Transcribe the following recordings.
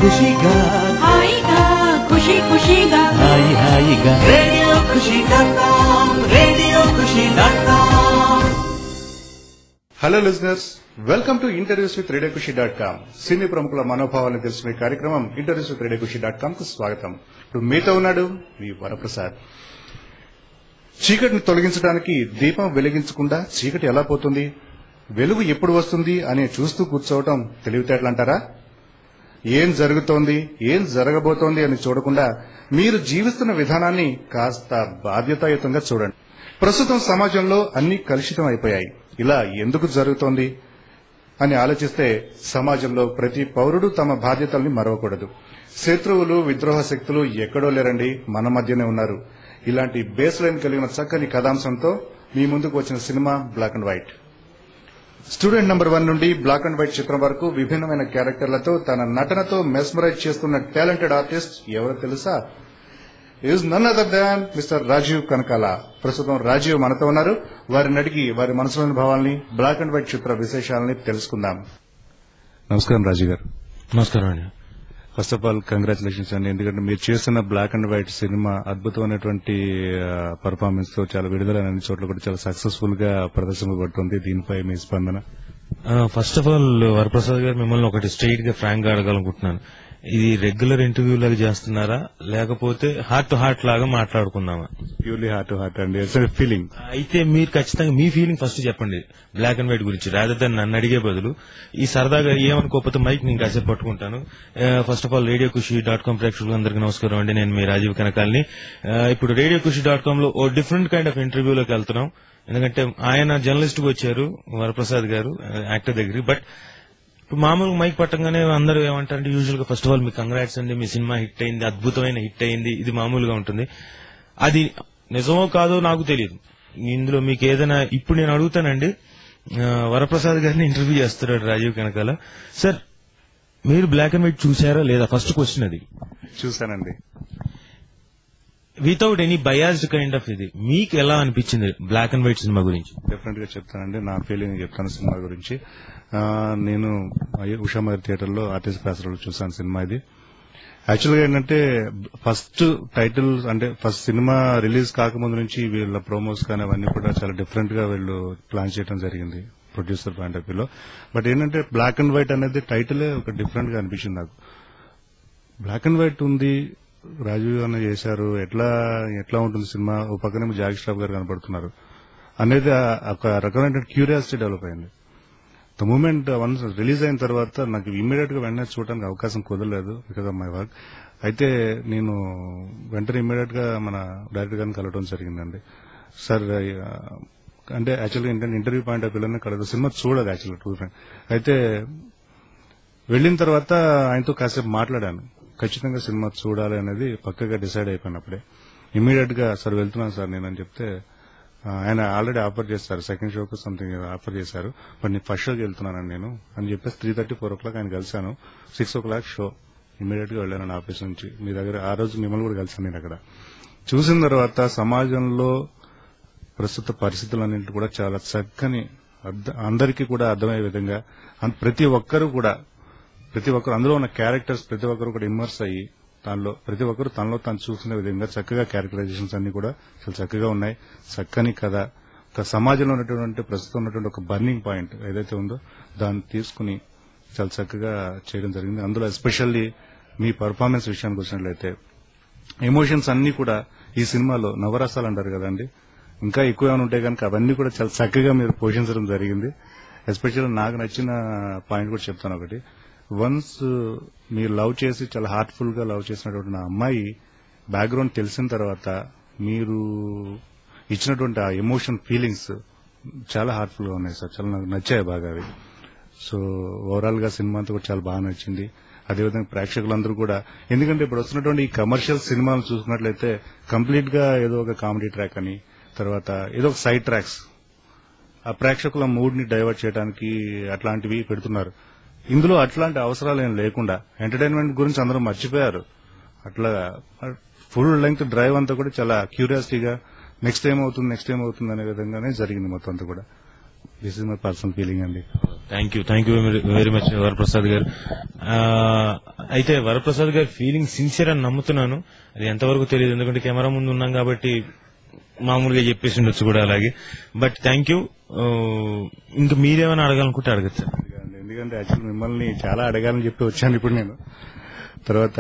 ఖుషిగా హాయిగా ఖుషి ఖుషిగా హాయి హాయిగా radio Khushi dot com radio Khushi dot com. Hello listeners, welcome to interviews with radio Khushi dot com. Cine ప్రముఖుల మనోభావాలను తెలుసుకునే కార్యక్రమం ఇంటర్వ్యూస్ విత్ రేడియో ఖుషి.com కు స్వాగతం. ఇప్పుడు మీతో ఉన్నాడు మీ వరప్రసాద్. చీకటిని తొలగించడానికి దీపం వెలిగించకుండా చీకటి ఎలా పోతుంది, వెలుగు ఎప్పుడు వస్తుంది అని చూస్తూ కూర్చోవటం తెలివితేటలంటారా? ఏం జరుగుతోంది, ఏం జరగబోతోంది అని చూడకుండా మీరు జీవిస్తున్న విధానాన్ని కాస్త బాధ్యతాయుతంగా చూడండి. ప్రస్తుతం సమాజంలో అన్ని కలుషితం అయిపోయాయి. ఇలా ఎందుకు జరుగుతోంది అని ఆలోచిస్తే సమాజంలో ప్రతి పౌరుడు తమ బాధ్యతల్ని మరవకూడదు. శత్రువులు, విద్రోహ శక్తులు ఎక్కడో లేరండి, మన మధ్యనే ఉన్నారు. ఇలాంటి బేస్ లైన్ కలిగిన చక్కని కథాంశంతో మీ ముందుకు వచ్చిన సినిమా black and white. Student number 1 నుండి బ్లాక్ అండ్ వైట్ చిత్రం వరకు విభిన్నమైన క్యారెక్టర్లతో తన నటనతో మెస్మరైజ్ చేస్తున్న టాలెంటెడ్ ఆర్టిస్ట్ ఎవరో తెలుసా? Is none other than mister Rajiv Kanakala. ప్రస్తుతం రాజీవ్ మనతో ఉన్నారు. వారిని అడిగి వారి మనసులోని భావాల్ని, బ్లాక్ అండ్ వైట్ చిత్ర విశేషాలని తెలుసుకుందాం. నమస్కారం రాజీవ్ గారు. నమస్కారం అండి. ఫస్ట్ ఆఫ్ ఆల్ కంగ్రాచులేషన్స్ అండి, ఎందుకంటే మీరు చేస్తున్న బ్లాక్ అండ్ వైట్ సినిమా అద్భుతమైనటువంటి పర్ఫార్మెన్స్ తో చాలా విడుదల అన్ని చోట్ల కూడా చాలా సక్సెస్ఫుల్ గా ప్రదర్శింపబడుతుంది. దీనిపై మీ స్పందన? ఫస్ట్ ఆఫ్ ఆల్ వరప్రసాద్ గారు, మిమ్మల్ని ఒకటి స్ట్రైట్ గా ఫ్రాంక్ గా అడగాలనుకుంటున్నాను. ఇది రెగ్యులర్ ఇంటర్వ్యూ లాగా చేస్తున్నారా, లేకపోతే హార్ట్ టు హార్ట్ లాగా మాట్లాడుకుందామా? ప్యూర్లీ హార్ట్ టు హార్ట్ అండి, ఇట్స్ ఫీలింగ్. అయితే మీరు ఖచ్చితంగా మీ ఫీలింగ్ ఫస్ట్ చెప్పండి బ్లాక్ అండ్ వైట్ గురించి, రాదర్ దాన్ నన్ను అడిగే బదులు. ఈ సరదాగా ఏమనుకోకపోతే మైక్ నేను కాసేపు పట్టుకుంటాను. ఫస్ట్ ఆఫ్ ఆల్ రేడియో ఖుషి.com ప్రేక్షకులందరికీ నమస్కారం అండి. నేను మీ రాజీవ్ కనకాల్ని. ఇప్పుడు రేడియో ఖుషి.com లో ఓ డిఫరెంట్ కైండ్ ఆఫ్ ఇంటర్వ్యూలోకి వెళ్తున్నాం. ఎందుకంటే ఆయన జర్నలిస్ట్ గా వచ్చారు, వరప్రసాద్ గారు యాక్టర్ దగ్గరికి. బట్ ఇప్పుడు మామూలుగా మైక్ పట్టంగానే అందరూ ఏమంటారంటే యూజువల్ గా ఫస్ట్ ఆఫ్ ఆల్ మీకు కంగ్రాట్స్ అండి, మీ సినిమా హిట్ అయింది, అద్భుతమైన హిట్ అయింది, ఇది మామూలుగా ఉంటుంది. అది నిజమో కాదో నాకు తెలియదు. ఇందులో మీకు ఏదైనా ఇప్పుడు నేను అడుగుతానండి. వరప్రసాద్ గారిని ఇంటర్వ్యూ చేస్తున్నాడు రాజీవ్ కనకాల సార్. మీరు బ్లాక్ అండ్ వైట్ చూసారా లేదా? ఫస్ట్ క్వశ్చన్ అది. చూశానండి. Without any biased kind of ఇది మీకు ఎలా అనిపించింది బ్లాక్ అండ్ వైట్ సినిమా గురించి? డెఫినెట్ గా చెప్తానండి, నా ఫీలింగ్ చెప్తాను సినిమా గురించి. నేను ఉషామగర్ థియేటర్ లో ఆర్టిస్ట్ క్లాస్ లో చూసాను సినిమా. ఇది యాక్చువల్ గా ఏంటంటే ఫస్ట్ టైటిల్ అంటే ఫస్ట్ సినిమా రిలీజ్ కాకముందు నుంచి వీళ్ళ ప్రోమోస్ కానీ అవన్నీ కూడా చాలా డిఫరెంట్ గా వీళ్ళు ప్లాన్ చేయడం జరిగింది ప్రొడ్యూసర్ పాయింట్ ఆఫ్ వ్యూలో. బట్ ఏంటంటే బ్లాక్ అండ్ వైట్ అనేది టైటిలే ఒక డిఫరెంట్ గా అనిపించింది నాకు. బ్లాక్ అండ్ వైట్ ఉంది, రాజీవ్ గారు చేశారు, ఎట్లా ఉంటుంది సినిమా, ఓ పక్కనేమో జాకీ ష్రాఫ్ గారు కనపడుతున్నారు అనేది ఒక రకమైన క్యూరియాసిటీ డెవలప్ అయింది. ద మూమెంట్ వన్స్ రిలీజ్ అయిన తర్వాత నాకు ఇమ్మీడియట్ గా వెంటనే చూడడానికి అవకాశం కుదరలేదు బికాస్ ఆఫ్ మై వర్క్. అయితే నేను వెంటనే ఇమ్మీడియట్ గా మన డైరెక్టర్ గారిని కలవడం జరిగిందండి. సార్ అంటే యాక్చువల్గా ఏంటంటే ఇంటర్వ్యూ పాయింట్ ఆఫ్ వ్యూలోనే కలదు, సినిమా చూడదు యాక్చువల్గా టూ ఫ్రెండ్. అయితే వెళ్లిన తర్వాత ఆయనతో కాసేపు మాట్లాడాను. ఖచ్చితంగా సినిమా చూడాలి అనేది పక్కగా డిసైడ్ అయిపోయినప్పుడే ఇమ్మీడియట్ గా సార్ వెళ్తున్నాను సార్ నేనని చెప్తే ఆయన ఆల్రెడీ ఆఫర్ చేశారు, సెకండ్ షోకి సంథింగ్ ఆఫర్ చేశారు. బట్ నేను ఫస్ట్ షోకి వెళ్తున్నాను నేను అని చెప్పేసి 3:30, 4 o'clock ఆయన కలిశాను. 6 o'clock షో. ఇమ్మీడియట్ గా వెళ్ళాను ఆఫీస్ నుంచి మీ దగ్గర. ఆ రోజు మిమ్మల్ని కూడా కలిశాను నేను అక్కడ. చూసిన తర్వాత సమాజంలో ప్రస్తుత పరిస్థితులన్నింటి కూడా చాలా చక్కని అందరికీ కూడా అర్థమయ్యే విధంగా ప్రతి ఒక్కరు అందులో ఉన్న క్యారెక్టర్స్ ప్రతి ఒక్కరు కూడా ఇమ్మర్స్ అయ్యి దానిలో ప్రతి ఒక్కరు తనలో తాను చూసుకునే విధంగా చక్కగా క్యారెక్టరైజేషన్స్ అన్ని కూడా చాలా చక్కగా ఉన్నాయి. చక్కని కథ, ఒక సమాజంలో ఉన్నటువంటి ప్రస్తుతం ఉన్నటువంటి ఒక బర్నింగ్ పాయింట్ ఏదైతే ఉందో దాన్ని తీసుకుని చాలా చక్కగా చేయడం జరిగింది. అందులో ఎస్పెషల్లీ మీ పర్ఫార్మెన్స్ విషయానికి వచ్చినట్లయితే ఎమోషన్స్ అన్ని కూడా ఈ సినిమాలో నవరసాలు అంటారు కదండి, ఇంకా ఎక్కువ ఏమైనా ఉంటాయి కనుక అవన్నీ కూడా చాలా చక్కగా మీరు పోషించడం జరిగింది. ఎస్పెషల్లీ నాకు నచ్చిన పాయింట్ కూడా చెప్తాను ఒకటి. వన్స్ మీరు లవ్ చేసి చాలా హార్ట్ఫుల్ గా లవ్ చేసినటువంటి నా అమ్మాయి బ్యాక్గ్రౌండ్ తెలిసిన తర్వాత మీరు ఇచ్చినటువంటి ఆ ఎమోషన్ ఫీలింగ్స్ చాలా హార్ట్ఫుల్ గా ఉన్నాయి సార్. చాలా నాకు నచ్చాయి బాగా అవి. సో ఓవరాల్ గా సినిమా అంతా కూడా చాలా బాగా నచ్చింది. అదేవిధంగా ప్రేక్షకులందరూ కూడా, ఎందుకంటే ఇప్పుడు వస్తున్నటువంటి ఈ కమర్షియల్ సినిమాలు చూసుకున్నట్లయితే కంప్లీట్ గా ఏదో ఒక కామెడీ ట్రాక్ అని, తర్వాత ఏదో ఒక సైడ్ ట్రాక్స్ ఆ ప్రేక్షకుల మూడ్ ని డైవర్ట్ చేయడానికి అట్లాంటివి పెడుతున్నారు. ఇందులో అట్లాంటి అవసరాలు ఏం లేకుండా ఎంటర్టైన్మెంట్ గురించి అందరూ మర్చిపోయారు. అట్లా ఫుల్ లెంగ్త్ డ్రైవ్ అంతా కూడా చాలా క్యూరియాసిటీగా నెక్స్ట్ ఏమవుతుంది అనే విధంగానే జరిగింది మొత్తం అంతా కూడా. This is my personal feeling అండి. Thank you very much Varaprasad గారు. అయితే వరప్రసాద్ గారి ఫీలింగ్ సిన్సియర్ అని నమ్ముతున్నాను. అది ఎంతవరకు తెలియదు, ఎందుకంటే కెమెరా ముందు ఉన్నాం కాబట్టి మామూలుగా చెప్పేసి ఉండొచ్చు కూడా అలాగే. But thank you. ఇంకా మీరేమైనా అడగాలనుకుంటే అడగచ్చు. ఎందుకంటే యాక్చువల్ మిమ్మల్ని చాలా అడగాలని చెప్పి వచ్చాను ఇప్పుడు నేను. తర్వాత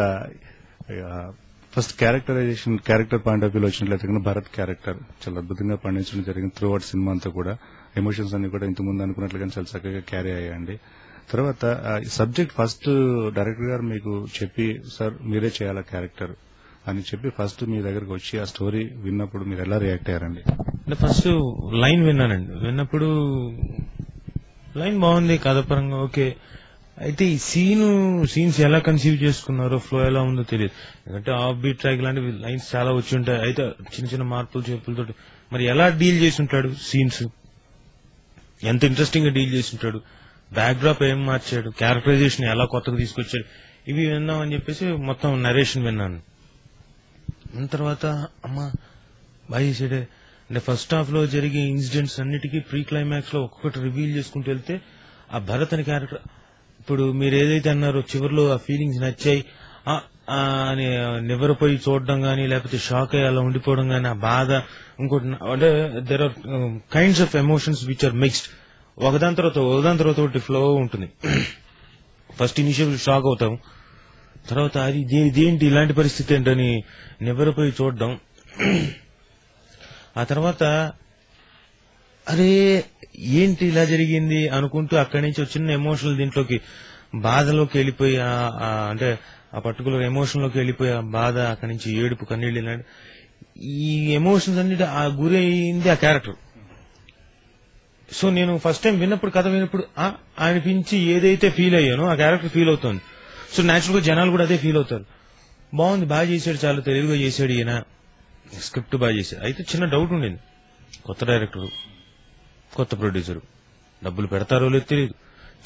ఫస్ట్ క్యారెక్టర్ పాయింట్ ఆఫ్ వ్యూలో వచ్చినట్లయితే కనుక భరత్ క్యారెక్టర్ చాలా అద్భుతంగా పండించడం జరిగింది. త్రూ అవుట్ సినిమా అంతా కూడా ఎమోషన్స్ అన్ని కూడా ఇంతకుముందు అనుకున్నట్లుగా చాలా చక్కగా క్యారీ అయ్యాయండి. తర్వాత సబ్జెక్ట్ ఫస్ట్ డైరెక్టర్ గారు మీకు చెప్పి సార్ మీరే చేయాలా క్యారెక్టర్ అని చెప్పి ఫస్ట్ మీ దగ్గరకు వచ్చి ఆ స్టోరీ విన్నప్పుడు మీరు ఎలా రియాక్ట్ అయ్యారండి? అంటే ఫస్ట్ లైన్ విన్నానండి. విన్నప్పుడు లైన్ బాగుంది, కథపరంగా ఓకే. అయితే ఈ సీన్స్ ఎలా కన్సీవ్ చేసుకున్నారో, ఫ్లో ఎలా ఉందో తెలియదు. ఎందుకంటే ఆఫ్ బీట్ ట్రాక్ లాంటివి లైన్స్ చాలా వచ్చి ఉంటాయి. అయితే చిన్న చిన్న మార్పులు చేర్పులతో మరి ఎలా డీల్ చేసి ఉంటాడు సీన్స్, ఎంత ఇంట్రెస్టింగ్ గా డీల్ చేసి ఉంటాడు, బ్యాక్ డ్రాప్ ఏం మార్చాడు, క్యారెక్టరైజేషన్ ఎలా కొత్తగా తీసుకొచ్చాడు, ఇవి విన్నామని చెప్పేసి మొత్తం నరేషన్ విన్నాను. దాని తర్వాత అమ్మా బాగా చేసాడే. అంటే ఫస్ట్ హాఫ్ లో జరిగే ఇన్సిడెంట్స్ అన్నిటికీ ప్రీ క్లైమాక్స్ లో ఒక్కొక్కటి రివీల్ చేసుకుంటూ వెళ్తే ఆ భరత్ అని క్యారెక్టర్, ఇప్పుడు మీరు ఏదైతే అన్నారో చివరిలో ఆ ఫీలింగ్స్ నచ్చాయి అని నివ్వరపోయి చూడడం గానీ, లేకపోతే షాక్ అయ్యి అలా ఉండిపోవడం గానీ, ఆ బాధ, ఇంకోటి అంటే there are kinds of emotions which are mixed. ఒకదాని తర్వాత ఒకటి ఫ్లో ఉంటుంది. ఫస్ట్ ఇనిషియల్ షాక్ అవుతాం, తర్వాత అది ఇదేంటి ఇలాంటి పరిస్థితి ఏంటని నివ్వరపోయి చూడడం, ఆ తర్వాత అరే ఏంటి ఇలా జరిగింది అనుకుంటూ అక్కడి నుంచి చిన్న ఎమోషనల్ దీంట్లోకి బాధలోకి వెళ్ళిపోయి అంటే ఆ పర్టికులర్ ఎమోషన్ లోకి వెళ్ళిపోయి ఆ బాధ, అక్కడి నుంచి ఏడుపు, కన్నీళ్ళు, ఇలాంటి ఈ ఎమోషన్స్ అన్నిటి ఆ గురి అయింది ఆ క్యారెక్టర్. సో నేను ఫస్ట్ టైం విన్నప్పుడు, కథ విన్నప్పుడు అనిపించి ఏదైతే ఫీల్ అయ్యానో ఆ క్యారెక్టర్ ఫీల్ అవుతుంది. సో న్యాచురల్ గా జనాలు కూడా అదే ఫీల్ అవుతారు. బాగుంది, బాగా చేశాడు, చాలా తెలివిగా చేశాడు ఈయన, స్క్రిప్ట్ బాగా చేశాడు. అయితే చిన్న డౌట్ ఉండేది, కొత్త డైరెక్టర్, కొత్త ప్రొడ్యూసర్, డబ్బులు పెడతారో లేదో తెలియదు.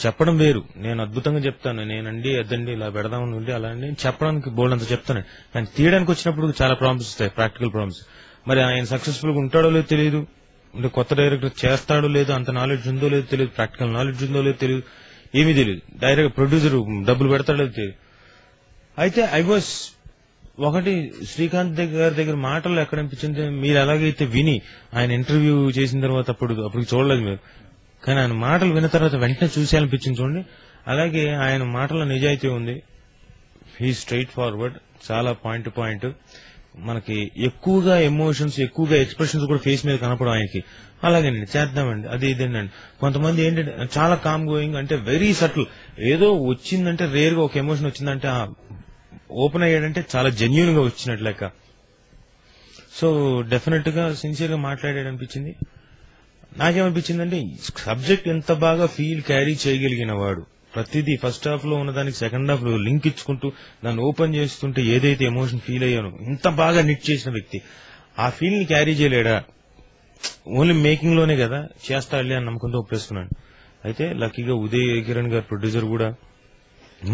చెప్పడం వేరు, నేను అద్భుతంగా చెప్తాను, నేనండి అద్దండి ఇలా పెడదామని ఉండి అలా నేను చెప్పడానికి బోల్డ్ అంత చెప్తాను. కానీ తీయడానికి వచ్చినప్పుడు చాలా ప్రాబ్లమ్స్ వస్తాయి, ప్రాక్టికల్ ప్రాబ్లమ్స్. మరి ఆయన సక్సెస్ఫుల్ గా ఉంటాడో లేదో తెలియదు, అంటే కొత్త డైరెక్టర్ చేస్తాడో లేదో, అంత నాలెడ్జ్ ఉందో లేదో తెలియదు, ప్రాక్టికల్ నాలెడ్జ్ ఉందో లేదో తెలియదు, ఏమీ తెలియదు. డైరెక్ట్ ప్రొడ్యూసర్ డబ్బులు పెడతాడో లేదో తెలియదు. అయితే ఐ వాజ్ ఒకటి శ్రీకాంత్ గారి దగ్గర మాటలు ఎక్కడ అనిపించింది, మీరు ఎలాగైతే విని ఆయన ఇంటర్వ్యూ చేసిన తర్వాత అప్పుడు చూడలేదు మీరు, కానీ ఆయన మాటలు విన్న తర్వాత వెంటనే చూసేయాలనిపించింది చూడండి. అలాగే ఆయన మాటల నిజాయితీ ఉంది, హీ స్ట్రైట్ ఫార్వర్డ్, చాలా పాయింట్ టు పాయింట్. మనకి ఎక్కువగా ఎమోషన్స్, ఎక్కువగా ఎక్స్ప్రెషన్స్ కూడా ఫేస్ మీద కనపడం ఆయనకి. అలాగేనండి చేద్దామండి, అది ఇదేనండి. కొంతమంది ఏంటంటే చాలా కామ్ గోయింగ్, అంటే వెరీ సటిల్, ఏదో వచ్చిందంటే రేర్ గా ఒక ఎమోషన్ వచ్చిందంటే ఓపెన్ అయ్యాడంటే చాలా జెన్యూన్ గా వచ్చినట్లు లెక్క. సో డెఫినెట్ గా సిన్సియర్ గా మాట్లాడాడు అనిపించింది. నాకేమనిపించిందంటే సబ్జెక్ట్ ఎంత బాగా ఫీల్ క్యారీ చేయగలిగిన వాడు, ప్రతిదీ ఫస్ట్ హాఫ్ లో ఉన్నదానికి సెకండ్ హాఫ్ లో లింక్ ఇచ్చుకుంటూ దాన్ని ఓపెన్ చేస్తుంటే ఏదైతే ఎమోషన్ ఫీల్ అయ్యానో ఇంత బాగా నిట్ చేసిన వ్యక్తి ఆ ఫీల్ ని క్యారీ చేయలేడా, ఓన్లీ మేకింగ్ లోనే కదా చేస్తాడులే అని నమ్మకంతో ఒప్పేస్తున్నాను. అయితే లక్కీగా ఉదయ్ కిరణ్ గారు ప్రొడ్యూసర్ కూడా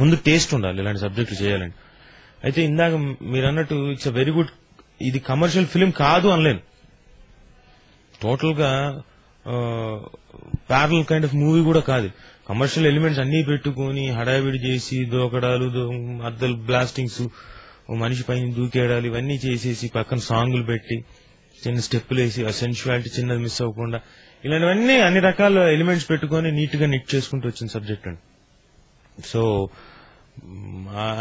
ముందు టేస్ట్ ఉండాలి ఇలాంటి సబ్జెక్టులు చేయాలని. అయితే ఇందాక మీరు అన్నట్టు ఇట్స్ అ వెరీ గుడ్, ఇది కమర్షియల్ ఫిలిం కాదు అనలేను, టోటల్ గా ప్యారల్ కైండ్ ఆఫ్ మూవీ కూడా కాదు. కమర్షియల్ ఎలిమెంట్స్ అన్ని పెట్టుకుని హడావిడి చేసి దూకడాలు, అద్దలు బ్లాస్టింగ్స్, మనిషి పైన దూకేయడాలు, ఇవన్నీ చేసేసి పక్కన సాంగులు పెట్టి చిన్న స్టెప్పులు వేసి ఆ సెన్షువాలిటీ చిన్నది మిస్ అవ్వకుండా ఇలాంటివన్నీ అన్ని రకాల ఎలిమెంట్స్ పెట్టుకుని నీట్ గా నిట్ చేసుకుంటూ వచ్చిన సబ్జెక్ట్ అండి. So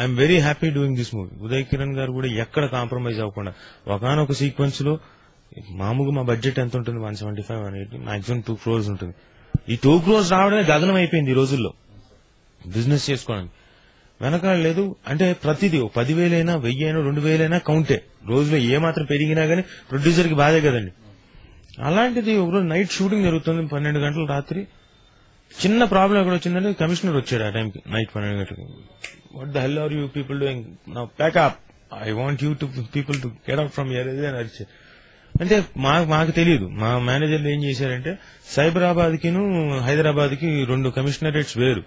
I'm very happy doing this movie. Uday Kiran గారు కూడా ఎక్కడ కాంప్రమైజ్ అవ్వకుండా ఒకనొక సీక్వెన్స్ లో మామూలుగా మా బడ్జెట్ ఎంత ఉంటుంది, 175, 180, మాక్సిమం 2 crores ఉంటుంది. ఈ 2 crores రావడమే గగనం అయిపోయింది ఈ రోజుల్లో బిజినెస్ చేసుకోవడానికి. వెనకాల లేదు అంటే ప్రతిదీ 10,000 అయినా 1,000 అయినా 2,000 అయినా కౌంటే. రోజులో ఏ మాత్రం పెరిగినా గానీ ప్రొడ్యూసర్ కి బాధే కదండి. అలాంటిది ఒకరోజు నైట్ షూటింగ్ జరుగుతుంది, 12 గంటల రాత్రి. చిన్న ప్రాబ్లం ఎక్కడ వచ్చిందంటే కమిషనర్ వచ్చాడు ఆ టైంకి, నైట్ 12 గంటలకి. What the hell are you people doing now, pack up, I want you to people to get out from here అని అరిచారు. అంటే మాకు తెలియదు, మా మేనేజర్లు ఏం చేశారంటే సైబరాబాద్ కి హైదరాబాద్ కి 2 కమిషనరేట్స్ వేరు,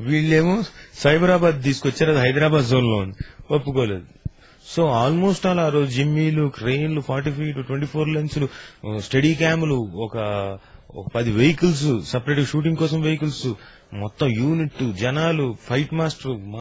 వీళ్ళేమో సైబరాబాద్ తీసుకొచ్చారు, అది హైదరాబాద్ జోన్ లో ఉంది, ఒప్పుకోలేదు. సో ఆల్మోస్ట్ ఆల్ ఆ రోజు జిమ్మీలు, క్రెయిన్లు, 40 feet 24 లెన్సులు, స్టడీ క్యాములు, ఒక 10 వెహికల్స్, సపరేట్ షూటింగ్ కోసం వెహికల్స్, మొత్తం యూనిట్, జనాలు, ఫైట్ మాస్టర్